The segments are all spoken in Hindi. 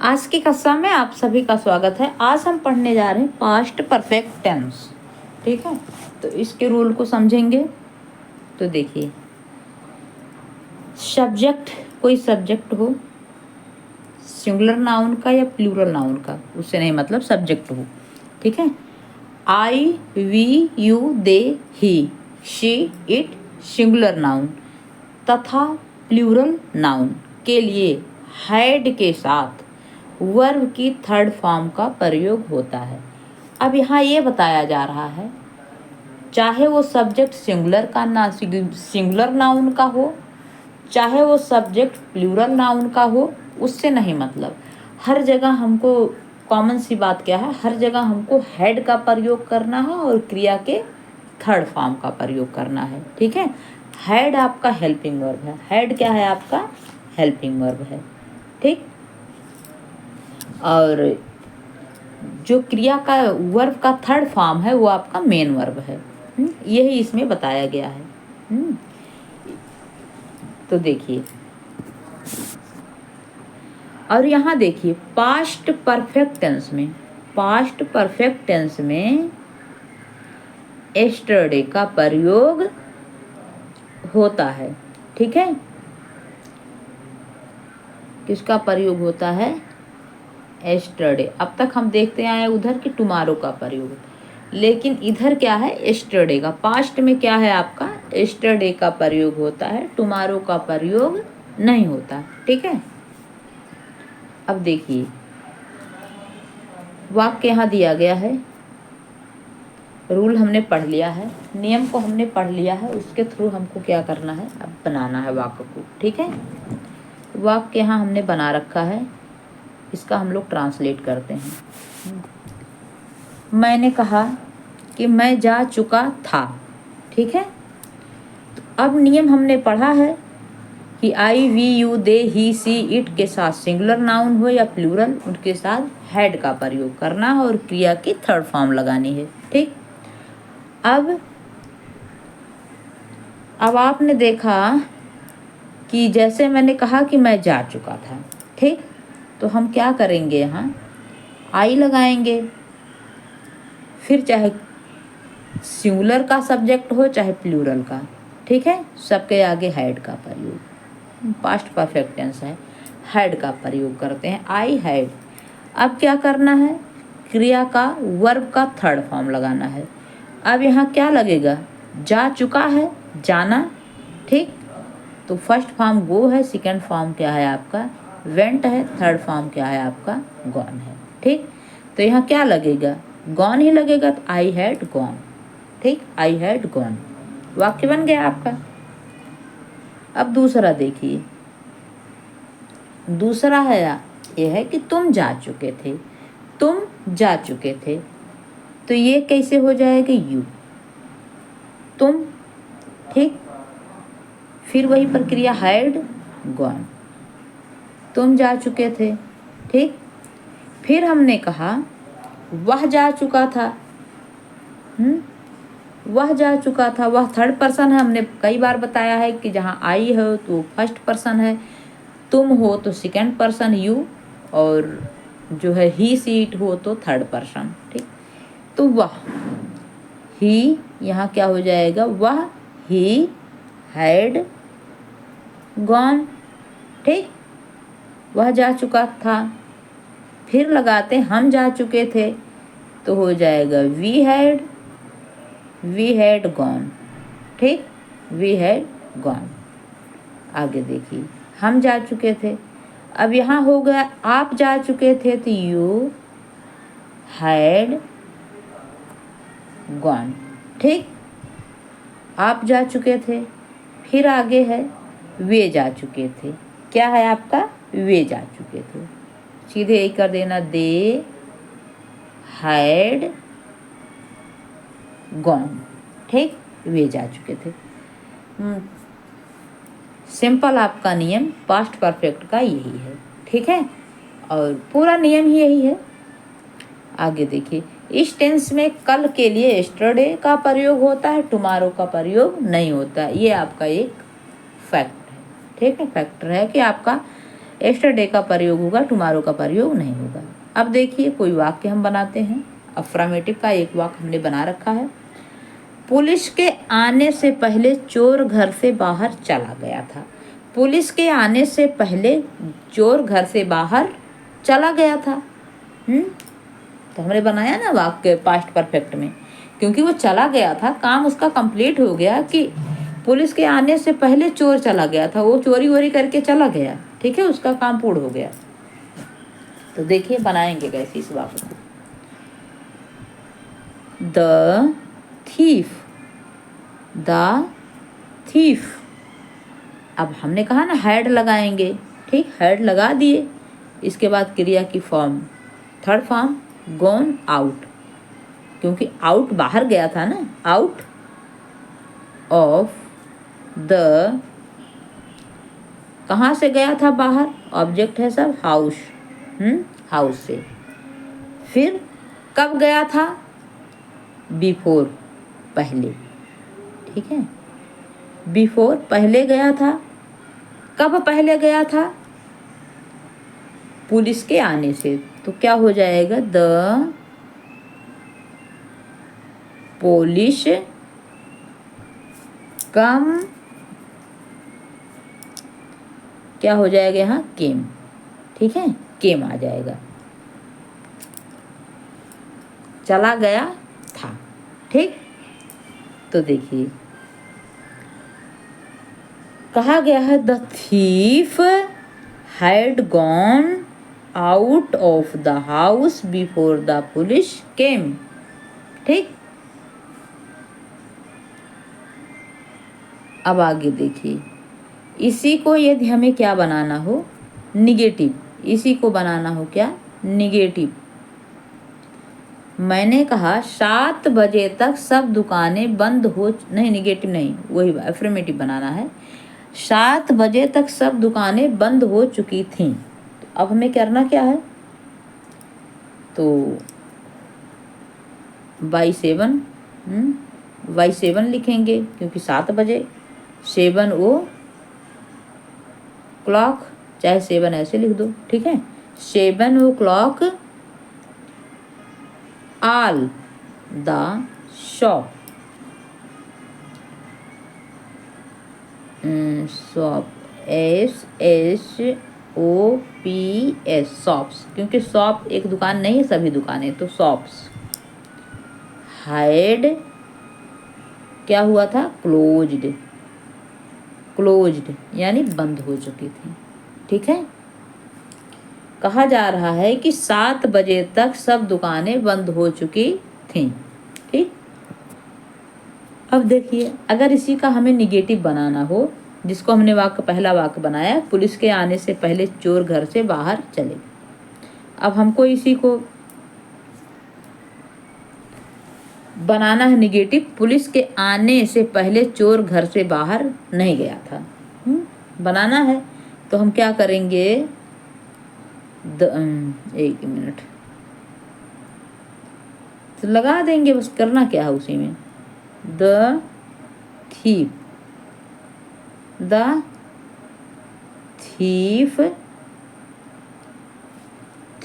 आज की कक्षा में आप सभी का स्वागत है। आज हम पढ़ने जा रहे हैं पास्ट परफेक्ट टेंस। ठीक है, तो इसके रूल को समझेंगे। तो देखिए, सब्जेक्ट, कोई सब्जेक्ट हो, सिंगुलर नाउन का या प्लूरल नाउन का, उससे नहीं मतलब सब्जेक्ट हो। ठीक है, I, we, you, they, he, she, it singular noun तथा प्लूरल नाउन के लिए हैड के साथ वर्ब की थर्ड फॉर्म का प्रयोग होता है। अब यहाँ ये बताया जा रहा है, चाहे वो सब्जेक्ट सिंगुलर नाउन का हो, चाहे वो सब्जेक्ट प्लूरल नाउन का हो, उससे नहीं मतलब। हर जगह हमको कॉमन सी बात क्या है, हर जगह हमको हैड का प्रयोग करना है और क्रिया के थर्ड फॉर्म का प्रयोग करना है। ठीक है, हैड आपका हेल्पिंग वर्ब है। हैड क्या है? आपका हेल्पिंग वर्ब है। ठीक, और जो क्रिया का वर्ब का थर्ड फॉर्म है वो आपका मेन वर्ब है। यही इसमें बताया गया है। तो देखिए, और यहाँ देखिए पास्ट परफेक्ट टेंस में एस्टरडे का प्रयोग होता है। ठीक है, किसका प्रयोग होता है? एस्टरडे। अब तक हम देखते आए उधर कि टुमारो का प्रयोग, लेकिन इधर क्या है? एस्टरडे का। पास्ट में क्या है आपका? एस्टरडे का प्रयोग होता है, टुमारो का प्रयोग नहीं होता। ठीक है, अब देखिए वाक्य यहाँ दिया गया है। रूल हमने पढ़ लिया है, नियम को हमने पढ़ लिया है, उसके थ्रू हमको क्या करना है? अब बनाना है वाक्य को। ठीक है, वाक्य यहाँ हमने बना रखा है, इसका हम लोग ट्रांसलेट करते हैं। मैंने कहा कि मैं जा चुका था। ठीक है, तो अब नियम हमने पढ़ा है कि I, we, you, they, he, she, it के साथ सिंगुलर नाउन हो या प्लूरल, उनके साथ हैड का प्रयोग करना है और क्रिया की थर्ड फॉर्म लगानी है। ठीक, अब आपने देखा कि जैसे मैंने कहा कि मैं जा चुका था। ठीक, तो हम क्या करेंगे? यहाँ आई लगाएंगे, फिर चाहे सिंगुलर का सब्जेक्ट हो चाहे प्लूरल का। ठीक है, सबके आगे हैड का प्रयोग, पास्ट परफेक्ट टेंस है, हैड का प्रयोग करते हैं। I had. अब क्या करना है? क्रिया का वर्ब का थर्ड फॉर्म लगाना है। अब यहाँ क्या लगेगा? जा चुका है, जाना। ठीक, तो फर्स्ट फॉर्म गो है, सेकंड फॉर्म क्या है आपका? वेंट है, थर्ड फॉर्म क्या है आपका? गॉन है। ठीक, तो यहाँ क्या लगेगा? गॉन ही लगेगा, तो आई हैड गॉन। ठीक, आई हैड गॉन, वाक्य बन गया आपका। अब दूसरा देखिए, दूसरा है यह है कि तुम जा चुके थे। तुम जा चुके थे, तो ये कैसे हो जाएगा? यू, तुम। ठीक, फिर वही प्रक्रिया, हैड गॉन, तुम जा चुके थे। ठीक, फिर हमने कहा वह जा चुका था। वह जा चुका था, वह थर्ड पर्सन है। हमने कई बार बताया है कि जहाँ आई हो तो फर्स्ट पर्सन है, तुम हो तो सेकंड पर्सन यू, और जो है ही, सी, इट हो तो थर्ड पर्सन। ठीक, तो वह, ही यहाँ क्या हो जाएगा? वह, ही हैड गॉन। ठीक, वह जा चुका था। फिर लगाते हम जा चुके थे, तो हो जाएगा वी हैड गॉन। ठीक, वी हैड गॉन। आगे देखिए, हम जा चुके थे। अब यहाँ हो गया आप जा चुके थे, तो यू हैड गॉन। ठीक, आप जा चुके थे। फिर आगे है वे जा चुके थे। क्या है आपका? वे जा चुके थे। सीधे यही कर देना, दे हैड गॉन। ठीक, वे जा चुके थे। सिंपल आपका नियम पास्ट परफेक्ट का यही है। ठीक है, और पूरा नियम ही यही है। आगे देखिए, इस टेंस में कल के लिए एस्टरडे का प्रयोग होता है, टुमारो का प्रयोग नहीं होता। ये आपका एक फैक्ट है। ठीक है, फैक्टर है कि आपका यस्टरडे का प्रयोग होगा, टुमारो का प्रयोग नहीं होगा। अब देखिए कोई वाक्य हम बनाते हैं। अफ्रामेटिव का एक वाक्य हमने बना रखा है। पुलिस के आने से पहले चोर घर से बाहर चला गया था। पुलिस के आने से पहले चोर घर से बाहर चला गया था। तो हमने बनाया ना वाक्य पास्ट परफेक्ट में, क्योंकि वो चला गया था, काम उसका कंप्लीट हो गया कि पुलिस के आने से पहले चोर चला गया था, वो चोरी वोरी करके चला गया, ठीक है, उसका काम पूर्ण हो गया। तो देखिए बनाएंगे कैसे इस वाक्य को। The thief. अब हमने कहा ना हैड लगाएंगे, ठीक, हैड लगा दिए। इसके बाद क्रिया की form, third form gone out, क्योंकि आउट बाहर गया था ना, आउट ऑफ द, कहाँ से गया था बाहर, ऑब्जेक्ट है सब, हाउस, हाउस से। फिर कब गया था, बिफोर, पहले, ठीक है, बिफोर पहले गया था। कब पहले गया था, पुलिस के आने से। तो क्या हो जाएगा, द पुलिस कम, क्या हो जाएगा यहाँ, केम, ठीक है, केम आ जाएगा, चला गया था, ठीक। तो देखिए कहा गया है the thief had gone out of the house before the police केम, ठीक। अब आगे देखिए, इसी को यदि हमें क्या बनाना हो, निगेटिव, इसी को बनाना हो क्या, निगेटिव। मैंने कहा 7 बजे तक सब दुकानें बंद हो, नहीं निगेटिव नहीं, वही एफर्मेटिव बनाना है। 7 बजे तक सब दुकानें बंद हो चुकी थीं। तो अब हमें करना क्या है, तो बाई 7 लिखेंगे, क्योंकि 7 बजे, 7 वो क्लॉक, चाहे 7 ऐसे लिख दो, ठीक है, 7 वो clock all the shop, shop, SHOPS, shops, क्योंकि शॉप एक दुकान नहीं है, सभी दुकानें, तो शॉप्स। हाइड क्या हुआ था, क्लोज्ड यानी बंद हो चुकी थी, ठीक है। कहा जा रहा है कि 7 बजे तक सब दुकानें बंद हो चुकी थीं, ठीक। अब देखिए अगर इसी का हमें निगेटिव बनाना हो, जिसको हमने पहला वाक्य बनाया, पुलिस के आने से पहले चोर घर से बाहर चले। अब हमको इसी को बनाना है निगेटिव, पुलिस के आने से पहले चोर घर से बाहर नहीं गया था, बनाना है। तो हम क्या करेंगे, एक मिनट, तो लगा देंगे, बस करना क्या है उसी में, द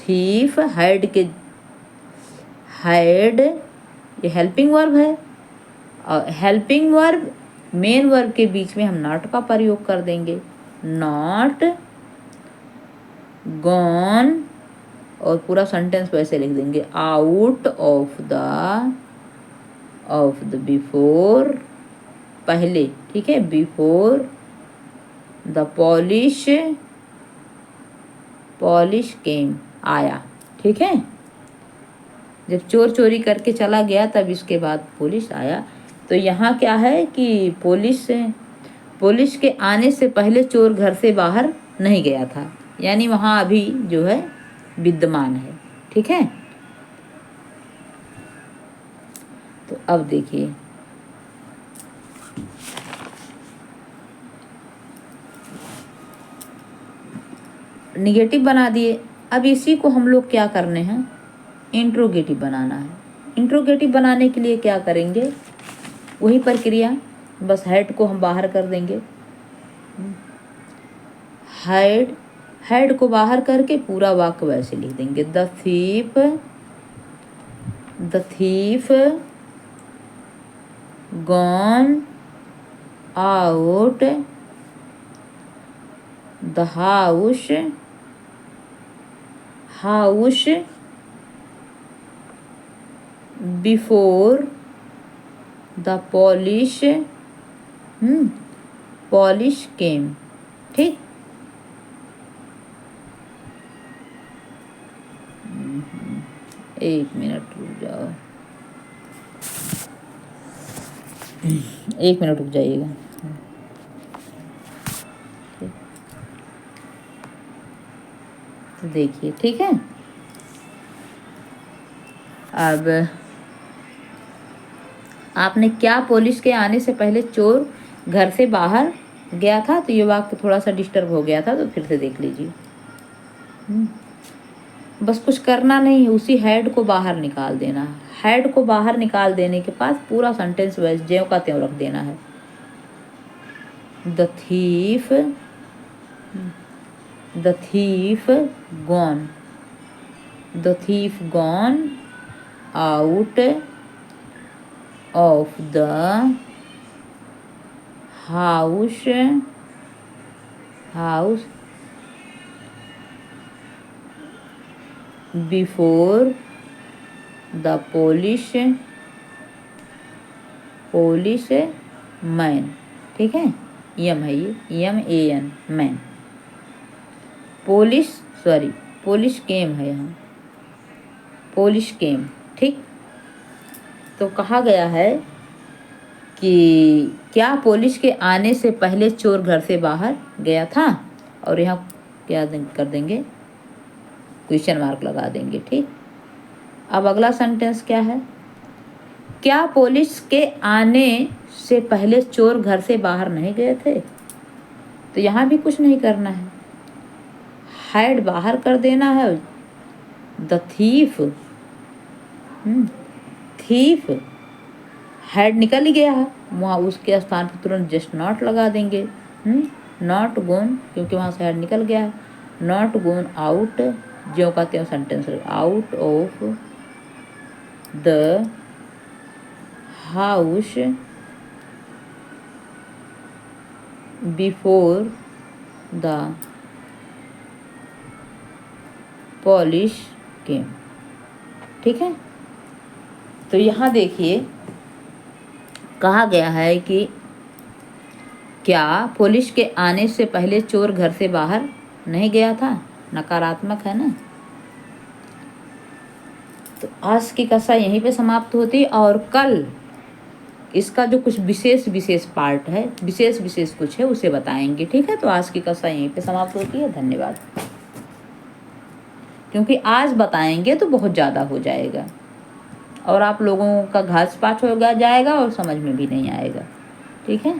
थीफ हाइड के, हाइड ये हेल्पिंग वर्ब है, और हेल्पिंग वर्ब मेन वर्ब के बीच में हम नॉट का प्रयोग कर देंगे, नॉट गॉन, और पूरा सेंटेंस वैसे लिख देंगे, आउट ऑफ द बिफोर, पहले, ठीक है, बिफोर द पॉलिश केम, आया, ठीक है। जब चोर चोरी करके चला गया तब इसके बाद पुलिस आया। तो यहाँ क्या है कि पुलिस के आने से पहले चोर घर से बाहर नहीं गया था, यानी वहाँ अभी जो है विद्यमान है, ठीक है। तो अब देखिए निगेटिव बना दिए। अब इसी को हम लोग क्या करने हैं, इंट्रोगेटिव बनाना है। इंट्रोगेटिव बनाने के लिए क्या करेंगे, वही प्रक्रिया, बस हेड को हम बाहर कर देंगे, हैड को बाहर करके पूरा वाक्य वैसे लिख देंगे। The thief gone out the house before the police came। ठीक, एक मिनट रुक जाओ, एक मिनट रुक जाइएगा। तो देखिए, ठीक है। अब आपने क्या पुलिस के आने से पहले चोर घर से बाहर गया था, तो ये वाक्य थोड़ा सा डिस्टर्ब हो गया था, तो फिर से देख लीजिए। बस कुछ करना नहीं है, उसी हेड को बाहर निकाल देना है। हेड को बाहर निकाल देने के बाद पूरा सेंटेंस वैसे ज्यों का त्यों रख देना है। The thief gone out of the house before the police man। ठीक है, यम है ये, MAN, मैन। पुलिस केम है यहाँ, पुलिस केम। ठीक, तो कहा गया है कि क्या पुलिस के आने से पहले चोर घर से बाहर गया था, और यहाँ क्या कर देंगे, क्वेश्चन मार्क लगा देंगे। ठीक, अब अगला सेंटेंस क्या है, क्या पुलिस के आने से पहले चोर घर से बाहर नहीं गए थे। तो यहाँ भी कुछ नहीं करना है, हाइड बाहर कर देना है। द थीफ हेड निकल ही गया है, वहाँ उसके स्थान पर तुरंत जस्ट नॉट लगा देंगे। नॉट गोन, क्योंकि वहाँ से हेड निकल गया है। नॉट गोन आउट, ज्यों का त्यों sentence, out of the house before the police केम। ठीक है, तो यहाँ देखिए कहा गया है कि क्या पुलिस के आने से पहले चोर घर से बाहर नहीं गया था, नकारात्मक है ना। तो आज की कक्षा यहीं पे समाप्त होती, और कल इसका जो कुछ विशेष पार्ट है, विशेष कुछ है, उसे बताएंगे। ठीक है, तो आज की कक्षा यहीं पे समाप्त होती है। धन्यवाद। क्योंकि आज बताएंगे तो बहुत ज़्यादा हो जाएगा, और आप लोगों का घास पात हो जाएगा और समझ में भी नहीं आएगा। ठीक है।